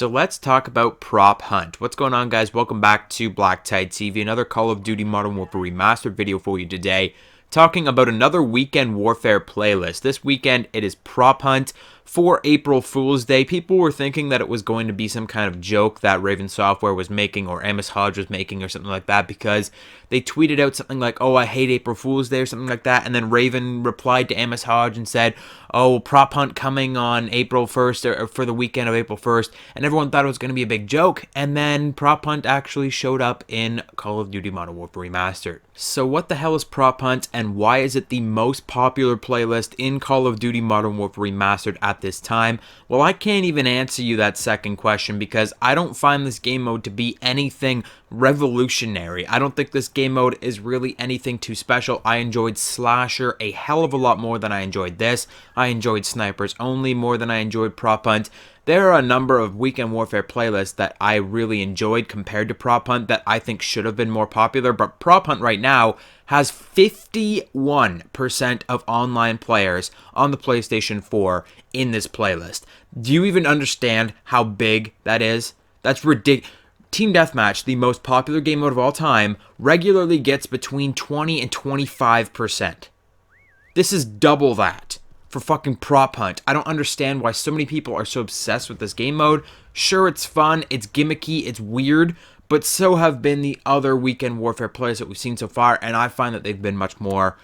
So let's talk about Prop Hunt. What's going on, guys? Welcome back to BlackTideTV, another Call of Duty Modern Warfare Remastered video for you today, talking about another Weekend Warfare playlist. This weekend, it is Prop Hunt for April Fool's Day. People were thinking that it was going to be some kind of joke that Raven Software was making or Amos Hodge was making or something like that, because they tweeted out something like, "Oh, I hate April Fool's Day" or something like that, and then Raven replied to Amos Hodge and said, "Oh, Prop Hunt coming on April 1st or for the weekend of April 1st, and everyone thought it was going to be a big joke, and then Prop Hunt actually showed up in Call of Duty Modern Warfare Remastered. So what the hell is Prop Hunt, and why is it the most popular playlist in Call of Duty Modern Warfare Remastered at this time? Well, I can't even answer you that second question, because I don't find this game mode to be anything revolutionary. I don't think this game mode is really anything too special. I enjoyed Slasher a hell of a lot more than I enjoyed this. I enjoyed Snipers Only more than I enjoyed Prop Hunt. There are a number of Weekend Warfare playlists that I really enjoyed compared to Prop Hunt that I think should have been more popular, but Prop Hunt right now has 51% of online players on the PlayStation 4 in this playlist. Do you even understand how big that is? That's ridiculous. Team Deathmatch, the most popular game mode of all time, regularly gets between 20 and 25%. This is double that for fucking Prop Hunt. I don't understand why so many people are so obsessed with this game mode. Sure, it's fun, it's gimmicky, it's weird, but so have been the other Weekend Warfare players that we've seen so far, and I find that they've been much more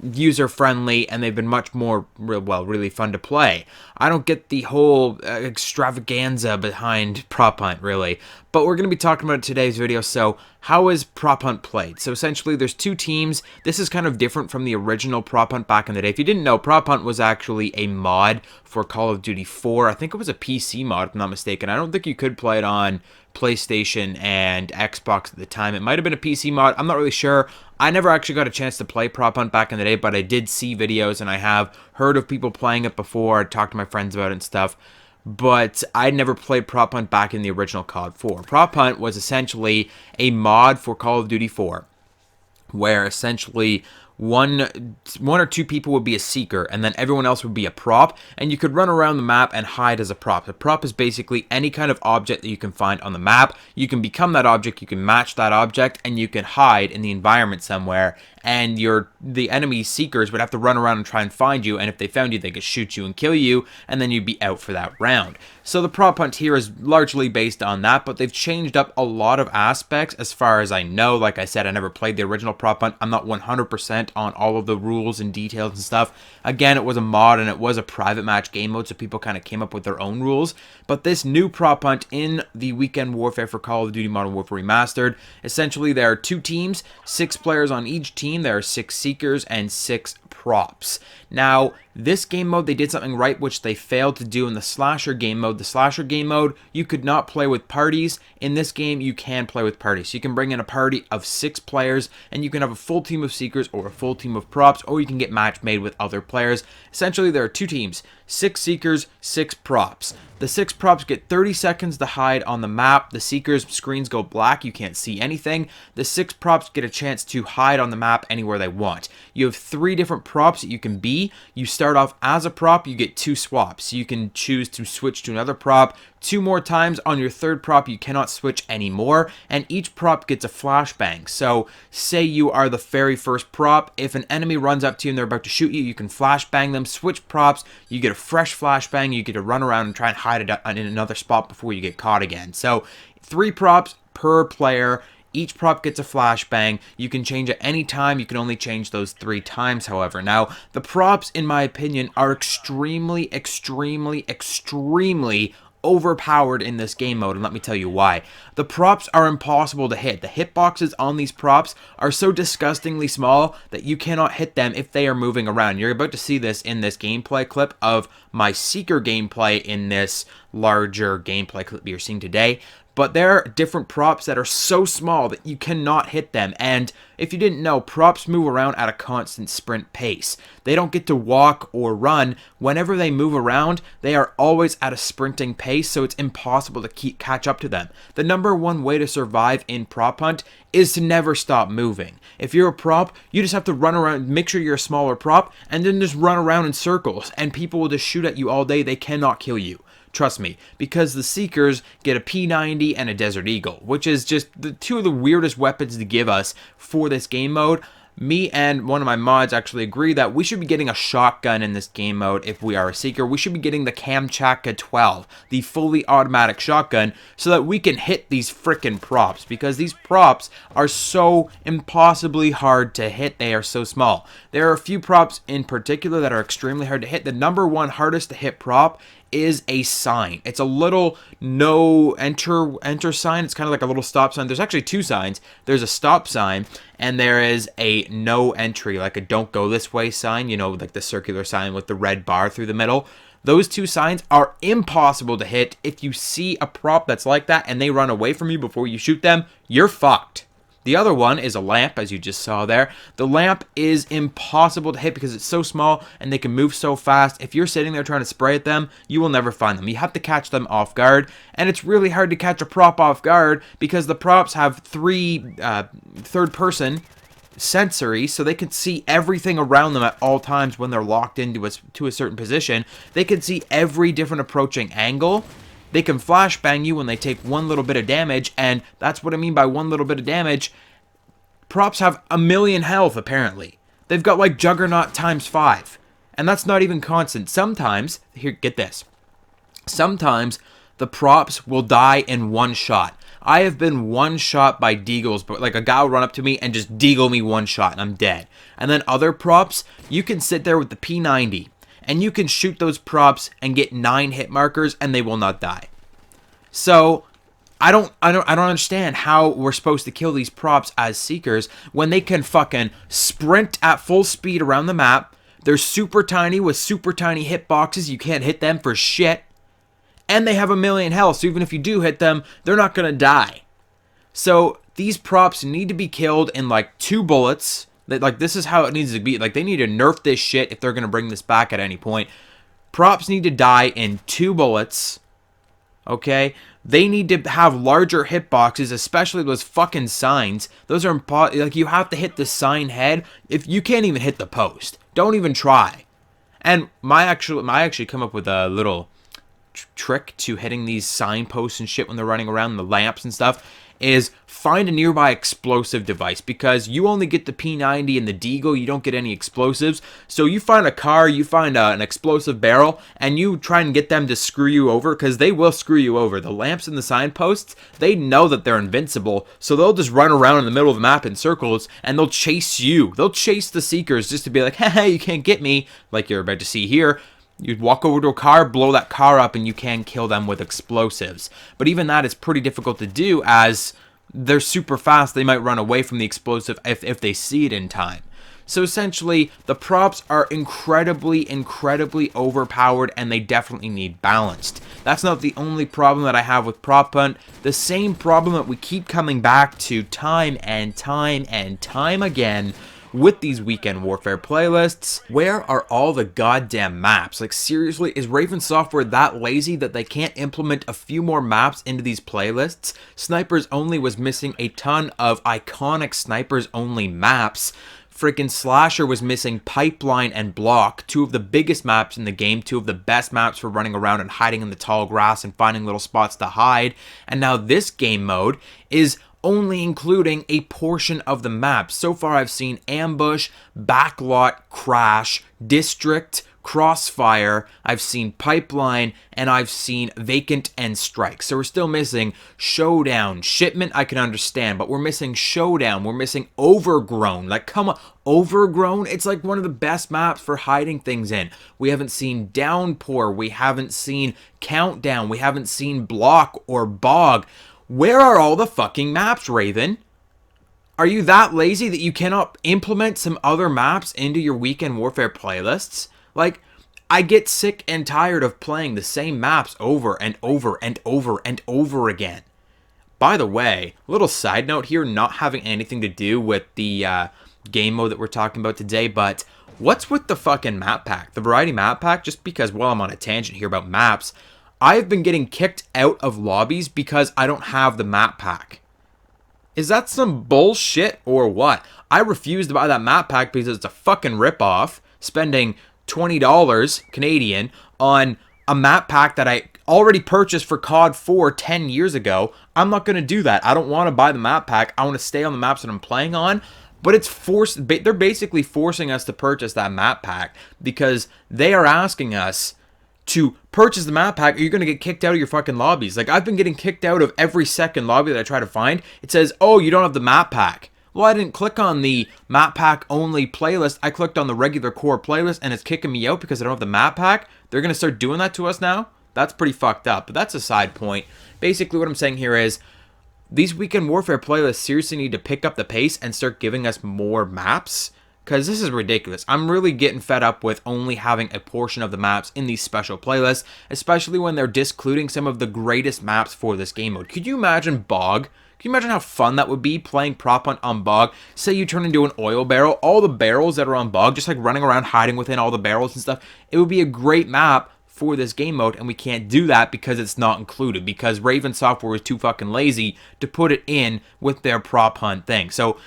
user-friendly, and they've been much more, well, really fun to play. I don't get the whole extravaganza behind Prop Hunt, really. But we're going to be talking about it in today's video. So how is Prop Hunt played? So essentially, there's two teams. This is kind of different from the original Prop Hunt back in the day. If you didn't know, Prop Hunt was actually a mod for Call of Duty 4. I think it was a PC mod, if I'm not mistaken. I don't think you could play it on PlayStation and Xbox at the time. It might have been a PC mod. I'm not really sure. I never actually got a chance to play Prop Hunt back in the day, but I did see videos, and I have heard of people playing it before. I talked to my friends about it and stuff, but I never played Prop Hunt back in the original COD 4. Prop Hunt was essentially a mod for Call of Duty 4, where essentially one or two people would be a seeker, and then everyone else would be a prop, and you could run around the map and hide as a prop. A prop is basically any kind of object that you can find on the map. You can become that object, you can match that object, and you can hide in the environment somewhere, and the enemy seekers would have to run around and try and find you, and if they found you, they could shoot you and kill you, and then you'd be out for that round. So the Prop Hunt here is largely based on that, but they've changed up a lot of aspects as far as I know. Like I said, I never played the original Prop Hunt. I'm not 100% on all of the rules and details and stuff. Again, it was a mod, and it was a private match game mode, so people kind of came up with their own rules. But this new Prop Hunt in the Weekend Warfare for Call of Duty Modern Warfare Remastered, essentially there are two teams, 6 players on each team. There are 6 seekers and 6 props. Now, this game mode, they did something right, which they failed to do in the Slasher game mode. The Slasher game mode, you could not play with parties. In this game, you can play with parties. So you can bring in a party of 6 players, and you can have a full team of seekers or a full team of props, or you can get match made with other players. Essentially, there are 2 teams, 6 seekers, 6 props. The 6 props get 30 seconds to hide on the map. The seekers' screens go black. You can't see anything. The 6 props get a chance to hide on the map anywhere they want. You have 3 different props that you can be. You start off as a prop. You get 2 swaps. You can choose to switch to another prop 2 more times. On your 3rd prop, you cannot switch anymore, and each prop gets a flashbang. So say you are the very first prop. If an enemy runs up to you and they're about to shoot you, you can flashbang them. Switch props, you get a fresh flashbang. You get to run around and try and hide it in another spot before you get caught again. So 3 props per player. Each prop gets a flashbang. You can change at any time. You can only change those 3 times, however. Now, the props, in my opinion, are extremely overpowered in this game mode, and let me tell you why. The props are impossible to hit. The hitboxes on these props are so disgustingly small that you cannot hit them if they are moving around. You're about to see this in this gameplay clip of my Seeker gameplay in this larger gameplay clip you're seeing today. But there are different props that are so small that you cannot hit them. And if you didn't know, props move around at a constant sprint pace. They don't get to walk or run. Whenever they move around, they are always at a sprinting pace, so it's impossible to catch up to them. The #1 way to survive in Prop Hunt is to never stop moving. If you're a prop, you just have to run around, make sure you're a smaller prop, and then just run around in circles, and people will just shoot at you all day. They cannot kill you. Trust me, because the Seekers get a P90 and a Desert Eagle, which is just the two of the weirdest weapons to give us for this game mode. Me and one of my mods actually agree that we should be getting a shotgun in this game mode if we are a Seeker. We should be getting the Kamchatka 12, the fully automatic shotgun, so that we can hit these frickin' props, because these props are so impossibly hard to hit. They are so small. There are a few props in particular that are extremely hard to hit. The number one hardest to hit prop is a sign. It's a little no enter sign. It's kind of like a little stop sign. There's actually two signs. There's a stop sign and there is a no entry, like a don't go this way sign, you know, like the circular sign with the red bar through the middle. Those two signs are impossible to hit. If you see a prop that's like that and they run away from you before you shoot them, you're fucked. The other one is a lamp, as you just saw there. The lamp is impossible to hit because it's so small and they can move so fast. If you're sitting there trying to spray at them, you will never find them. You have to catch them off guard, and it's really hard to catch a prop off guard because the props have three third-person sensory, so they can see everything around them at all times when they're locked into a certain position. They can see every different approaching angle. They can flashbang you when they take one little bit of damage, and that's what I mean by one little bit of damage. Props have 1,000,000 health, apparently. They've got like Juggernaut times 5, and that's not even constant. Sometimes, here, get this. Sometimes the props will die in one shot. I have been one shot by deagles, but like a guy will run up to me and just deagle me one shot, and I'm dead. And then other props, you can sit there with the P90. And you can shoot those props and get 9 hit markers and they will not die. So I don't understand how we're supposed to kill these props as Seekers when they can fucking sprint at full speed around the map. They're super tiny with super tiny hitboxes. You can't hit them for shit. And they have 1,000,000 health, so even if you do hit them, they're not gonna die. So these props need to be killed in like 2 bullets. Like, this is how it needs to be. Like, they need to nerf this shit if they're going to bring this back at any point. Props need to die in 2 bullets. Okay? They need to have larger hitboxes, especially those fucking signs. Those are like, you have to hit the sign head. If you can't even hit the post, don't even try. And I actually come up with a little trick to hitting these signposts and shit when they're running around, the lamps and stuff, is find a nearby explosive device, because you only get the P90 and the Deagle, you don't get any explosives. So you find a car, you find an explosive barrel, and you try and get them to screw you over, because they will screw you over. The lamps and the signposts, they know that they're invincible, so they'll just run around in the middle of the map in circles, and they'll chase you. They'll chase the Seekers just to be like, hey, you can't get me, like you're about to see here. You walk over to a car, blow that car up, and you can kill them with explosives. But even that is pretty difficult to do, as they're super fast. They might run away from the explosive if they see it in time. So essentially, the props are incredibly overpowered, and they definitely need balanced. That's not the only problem that I have with Prop Hunt. The same problem that we keep coming back to time and time again with these Weekend Warfare playlists. Where are all the goddamn maps? Like, seriously, is Raven Software that lazy that they can't implement a few more maps into these playlists? Snipers Only was missing a ton of iconic Snipers Only maps. Freaking Slasher was missing Pipeline and Block, 2 of the biggest maps in the game, 2 of the best maps for running around and hiding in the tall grass and finding little spots to hide. And now this game mode is only including a portion of the map. So far I've seen Ambush, Backlot, Crash, District, Crossfire, I've seen Pipeline, and I've seen Vacant and Strike. So we're still missing Showdown. Shipment I can understand, but we're missing Showdown. We're missing Overgrown. Like, come on, Overgrown? It's like one of the best maps for hiding things in. We haven't seen Downpour. We haven't seen Countdown. We haven't seen Block or Bog. Where are all the fucking maps, Raven? Are you that lazy that you cannot implement some other maps into your Weekend Warfare playlists? Like, I get sick and tired of playing the same maps over and over and over and over again. By the way, little side note here, not having anything to do with the game mode that we're talking about today, but what's with the fucking map pack? The Variety map pack, just because, well, I'm on a tangent here about maps, I've been getting kicked out of lobbies because I don't have the map pack. Is that some bullshit or what? I refuse to buy that map pack because it's a fucking ripoff, spending $20 Canadian on a map pack that already purchased for COD 4 10 years ago. I'm not going to do that. I don't want to buy the map pack. I want to stay on the maps that I'm playing on. But it's forced. They're basically forcing us to purchase that map pack because they are asking us to purchase the map pack or you're going to get kicked out of your fucking lobbies. Like, I've been getting kicked out of every second lobby that I try to find. It says, oh, you don't have the map pack. Well, I didn't click on the map pack only playlist. I clicked on the regular core playlist and it's kicking me out because I don't have the map pack. They're going to start doing that to us now? That's pretty fucked up, but that's a side point. Basically, what I'm saying here is these Weekend Warfare playlists seriously need to pick up the pace and start giving us more maps, because this is ridiculous. I'm really getting fed up with only having a portion of the maps in these special playlists, especially when they're discluding some of the greatest maps for this game mode. Could you imagine Bog? Can you imagine how fun that would be, playing prop hunt on Bog? Say you turn into an oil barrel, all the barrels that are on Bog, just like running around hiding within all the barrels and stuff. It would be a great map for this game mode, and we can't do that because it's not included, because Raven Software is too fucking lazy to put it in with their prop hunt thing. So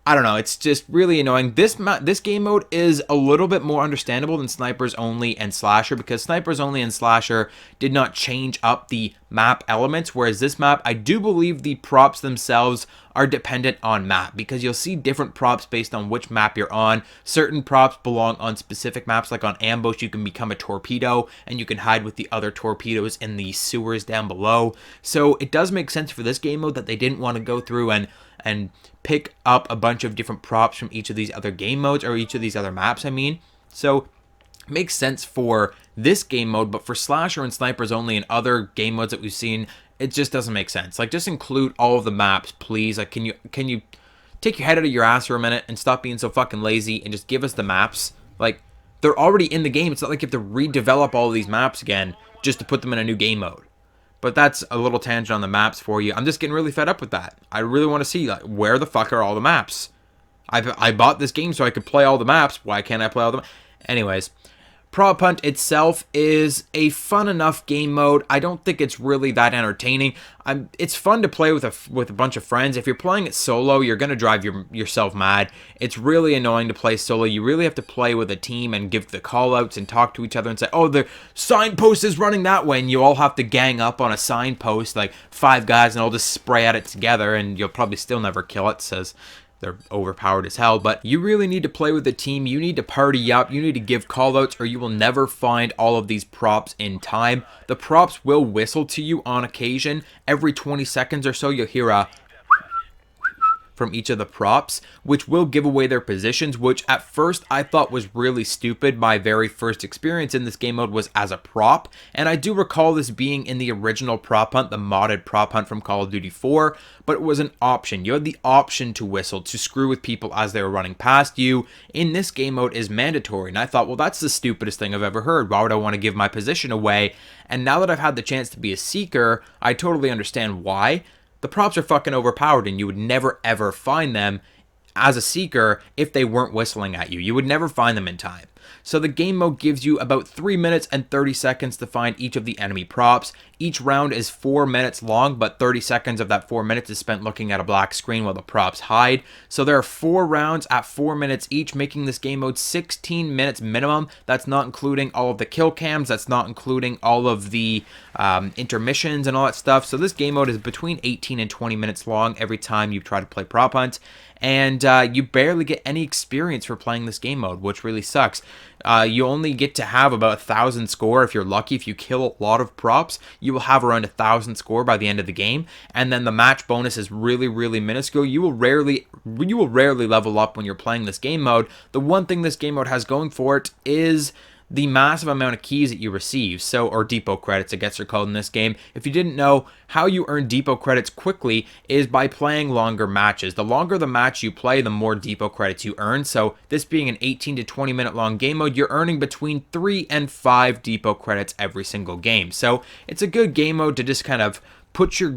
I don't know, it's just really annoying. This game mode is a little bit more understandable than Snipers Only and Slasher, because Snipers Only and Slasher did not change up the map elements, whereas this map, I do believe the props themselves are dependent on map, because you'll see different props based on which map you're on. Certain props belong on specific maps, like on Ambush you can become a torpedo and you can hide with the other torpedoes in the sewers down below. So it does make sense for this game mode that they didn't want to go through and pick up a bunch of different props from each of these other game modes, or each of these other maps, I mean. So it makes sense for this game mode, but for Slasher and Snipers Only and other game modes that we've seen, it just doesn't make sense. Like, just include all of the maps, please. Like, can you take your head out of your ass for a minute and stop being so fucking lazy and just give us the maps? Like, they're already in the game. It's not like you have to redevelop all of these maps again just to put them in a new game mode. But that's a little tangent on the maps for you. I'm just getting really fed up with that. I really want to see, like, where the fuck are all the maps? I bought this game so I could play all the maps. Why can't I play all the maps? Anyways, Prop Hunt itself is a fun enough game mode. I don't think it's really that entertaining. It's fun to play with a bunch of friends. If you're playing it solo, you're going to drive yourself mad. It's really annoying to play solo. You really have to play with a team and give the call-outs and talk to each other and say, oh, the signpost is running that way, and you all have to gang up on a signpost, like 5 guys, and all just spray at it together, and you'll probably still never kill it, says they're overpowered as hell. But you really need to play with a team. You need to party up. You need to give callouts, or you will never find all of these props in time. The props will whistle to you on occasion. Every 20 seconds or so, you'll hear a from each of the props, which will give away their positions, which at first I thought was really stupid. My very first experience in this game mode was as a prop, and I do recall this being in the original prop hunt, the modded prop hunt from Call of Duty 4, but it was an option. You had the option to whistle, to screw with people as they were running past you. In this game mode is mandatory, and I thought, well, that's the stupidest thing I've ever heard. Why would I want to give my position away? And now that I've had the chance to be a seeker, I totally understand why. The props are fucking overpowered, and you would never ever find them as a seeker if they weren't whistling at you. You would never find them in time. So the game mode gives you about 3 minutes and 30 seconds to find each of the enemy props. Each round is 4 minutes long, but 30 seconds of that 4 minutes is spent looking at a black screen while the props hide. So there are 4 rounds at 4 minutes each, making this game mode 16 minutes minimum. That's not including all of the kill cams. That's not including all of the intermissions and all that stuff. So this game mode is between 18 and 20 minutes long every time you try to play Prop Hunt. And you barely get any experience for playing this game mode, which really sucks. You only get to have about 1,000 score if you're lucky. If you kill a lot of props, you will have around 1,000 score by the end of the game. And then the match bonus is really, really minuscule. You will rarely level up when you're playing this game mode. The one thing this game mode has going for it is the massive amount of keys that you receive, or depot credits, I guess they're called in this game. If you didn't know, how you earn depot credits quickly is by playing longer matches. The longer the match you play, the more depot credits you earn. So this being an 18 to 20 minute long game mode, you're earning between 3 and 5 depot credits every single game. So it's a good game mode to just kind of put your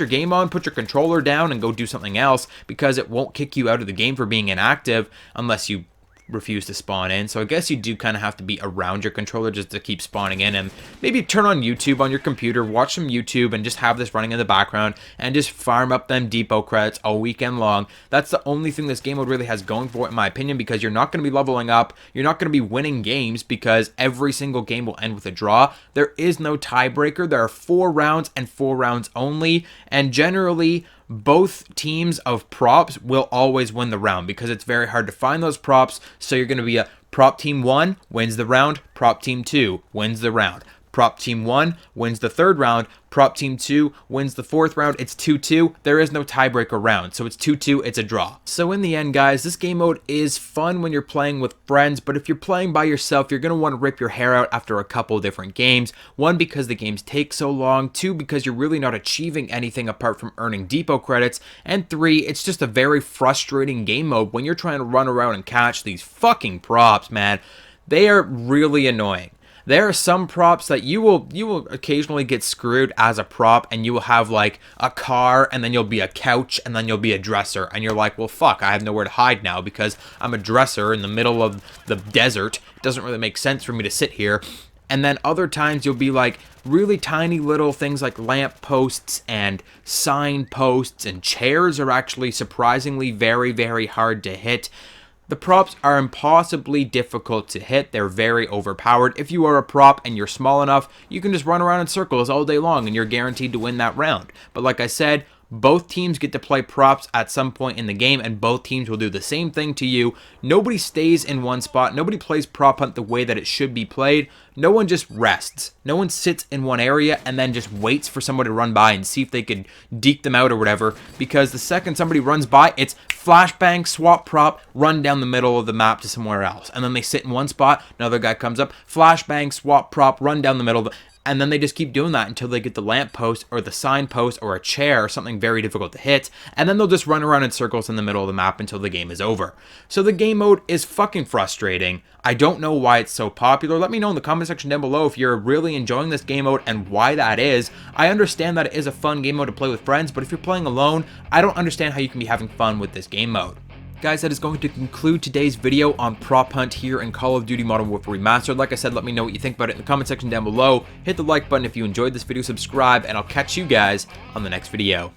game on, put your controller down, and go do something else, because it won't kick you out of the game for being inactive unless you refuse to spawn in. So I guess you do kind of have to be around your controller just to keep spawning in, and maybe turn on YouTube on your computer, watch some YouTube, and just have this running in the background and just farm up them depot credits all weekend long. That's the only thing this game mode really has going for it, in my opinion, because you're not going to be leveling up, you're not going to be winning games because every single game will end with a draw. There is no tiebreaker. There are 4 rounds and 4 rounds only, and generally both teams of props will always win the round because it's very hard to find those props. So you're going to be a prop team 1 wins the round, prop team 2 wins the round. Prop team 1 wins the 3rd round, prop team 2 wins the 4th round. It's 2-2. There is no tiebreaker round, so it's 2-2. It's a draw. So in the end, guys, this game mode is fun when you're playing with friends, but if you're playing by yourself, you're going to want to rip your hair out after a couple different games. 1, because the games take so long. 2, because you're really not achieving anything apart from earning depot credits. And 3, it's just a very frustrating game mode when you're trying to run around and catch these fucking props, man. They are really annoying. There are some props that you will occasionally get screwed as a prop, and you will have like a car, and then you'll be a couch, and then you'll be a dresser, and you're like, well, fuck, I have nowhere to hide now because I'm a dresser in the middle of the desert. It doesn't really make sense for me to sit here. And then other times you'll be like really tiny little things like lamp posts and sign posts, and chairs are actually surprisingly very, very hard to hit. The props are impossibly difficult to hit. They're very overpowered. If you are a prop and you're small enough, you can just run around in circles all day long and you're guaranteed to win that round. But like I said, both teams get to play props at some point in the game, and both teams will do the same thing to you. Nobody stays in one spot. Nobody plays prop hunt the way that it should be played. No one just rests. No one sits in one area and then just waits for someone to run by and see if they could deke them out or whatever, because the second somebody runs by, it's flashbang, swap prop, run down the middle of the map to somewhere else. And then they sit in one spot, another guy comes up, flashbang, swap prop, run down the middle of the... And then they just keep doing that until they get the lamp post or the sign post or a chair or something very difficult to hit. And then they'll just run around in circles in the middle of the map until the game is over. So the game mode is fucking frustrating. I don't know why it's so popular. Let me know in the comment section down below if you're really enjoying this game mode and why that is. I understand that it is a fun game mode to play with friends, but if you're playing alone, I don't understand how you can be having fun with this game mode. Guys, that is going to conclude today's video on prop hunt here in Call of Duty Modern Warfare Remastered. Like I said, let me know what you think about it in the comment section down below. Hit the like button if you enjoyed this video, subscribe, and I'll catch you guys on the next video.